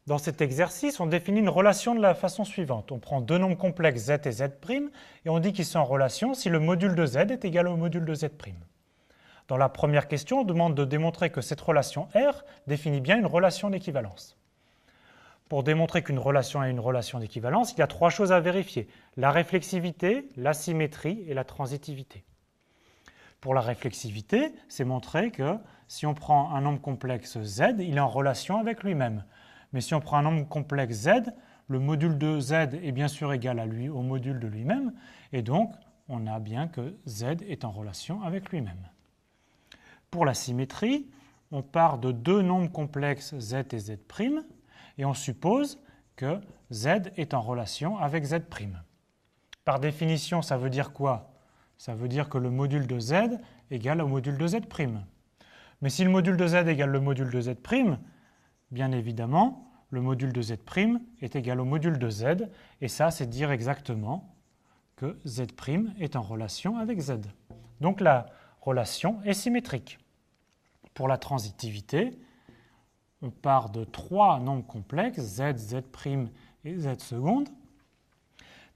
Dans cet exercice, on définit une relation de la façon suivante. On prend deux nombres complexes z et z' et on dit qu'ils sont en relation si le module de z est égal au module de z'. Dans la première question, on demande de démontrer que cette relation R définit bien une relation d'équivalence. Pour démontrer qu'une relation est une relation d'équivalence, il y a trois choses à vérifier: la réflexivité, la symétrie et la transitivité. Pour la réflexivité, c'est montrer que si on prend un nombre complexe z, il est en relation avec lui-même. Mais si on prend un nombre complexe z, le module de z est bien sûr égal au module de lui-même, et donc on a bien que z est en relation avec lui-même. Pour la symétrie, on part de deux nombres complexes z et z', et on suppose que z est en relation avec z'. Par définition, ça veut dire quoi? Ça veut dire que le module de z égale au module de z'. Mais si le module de z égale le module de z', bien évidemment, le module de z' est égal au module de z, et ça, c'est dire exactement que z' est en relation avec z. Donc la relation est symétrique. Pour la transitivité, on part de trois nombres complexes, z, z' et z seconde,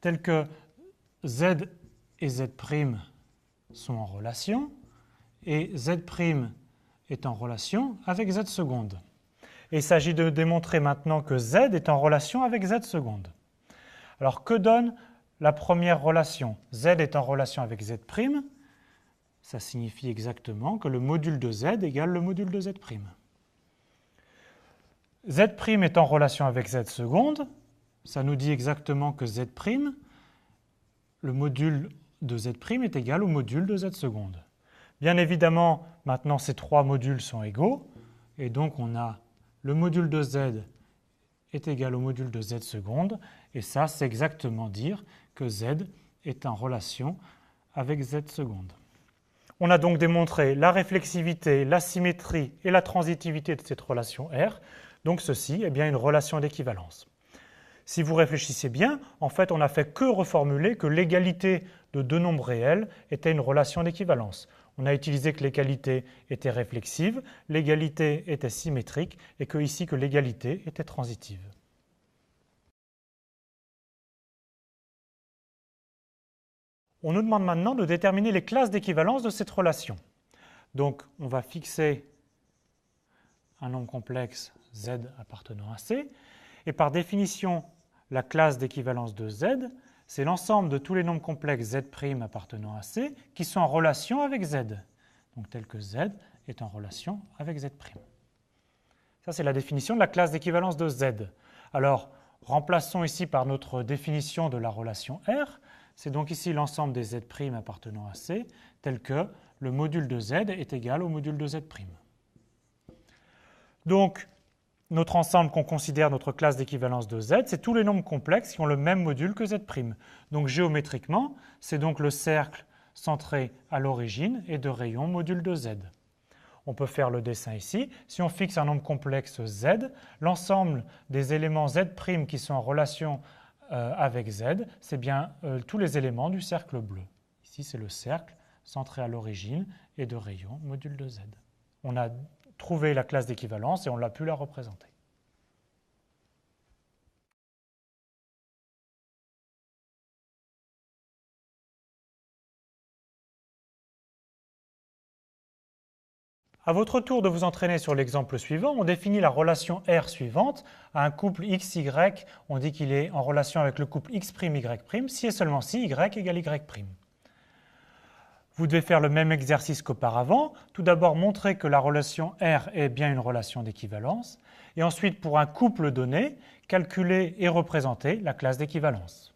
tels que z et z' sont en relation, et z' est en relation avec z seconde. Et il s'agit de démontrer maintenant que z est en relation avec z seconde. Alors que donne la première relation? Z est en relation avec z', ça signifie exactement que le module de z égale le module de z'. Z' est en relation avec z seconde, ça nous dit exactement que z', le module de z' est égal au module de z seconde. Bien évidemment, maintenant ces trois modules sont égaux, et donc on a le module de z est égal au module de z seconde, et ça, c'est exactement dire que z est en relation avec z seconde. On a donc démontré la réflexivité, la symétrie et la transitivité de cette relation R, donc ceci est bien une relation d'équivalence. Si vous réfléchissez bien, en fait, on n'a fait que reformuler que l'égalité de deux nombres réels était une relation d'équivalence. On a utilisé que l'égalité était réflexive, l'égalité était symétrique et que ici que l'égalité était transitive. On nous demande maintenant de déterminer les classes d'équivalence de cette relation. Donc on va fixer un nombre complexe z appartenant à C, et par définition, la classe d'équivalence de z, c'est l'ensemble de tous les nombres complexes z' appartenant à C qui sont en relation avec z, donc tel que z est en relation avec z'. Ça, c'est la définition de la classe d'équivalence de z. Alors, remplaçons ici par notre définition de la relation R, c'est donc ici l'ensemble des z' appartenant à C, tel que le module de z est égal au module de z'. Donc, notre ensemble qu'on considère notre classe d'équivalence de z, c'est tous les nombres complexes qui ont le même module que z'. Donc géométriquement, c'est donc le cercle centré à l'origine et de rayon module de z. On peut faire le dessin ici. Si on fixe un nombre complexe z, l'ensemble des éléments z' qui sont en relation avec z, c'est bien tous les éléments du cercle bleu. Ici, c'est le cercle centré à l'origine et de rayon module de z. On a trouvé la classe d'équivalence et on l'a pu la représenter. À votre tour de vous entraîner sur l'exemple suivant, on définit la relation R suivante à un couple XY. On dit qu'il est en relation avec le couple X',Y', si et seulement si Y égale Y'. Vous devez faire le même exercice qu'auparavant. Tout d'abord, montrer que la relation R est bien une relation d'équivalence. Et ensuite, pour un couple donné, calculer et représenter la classe d'équivalence.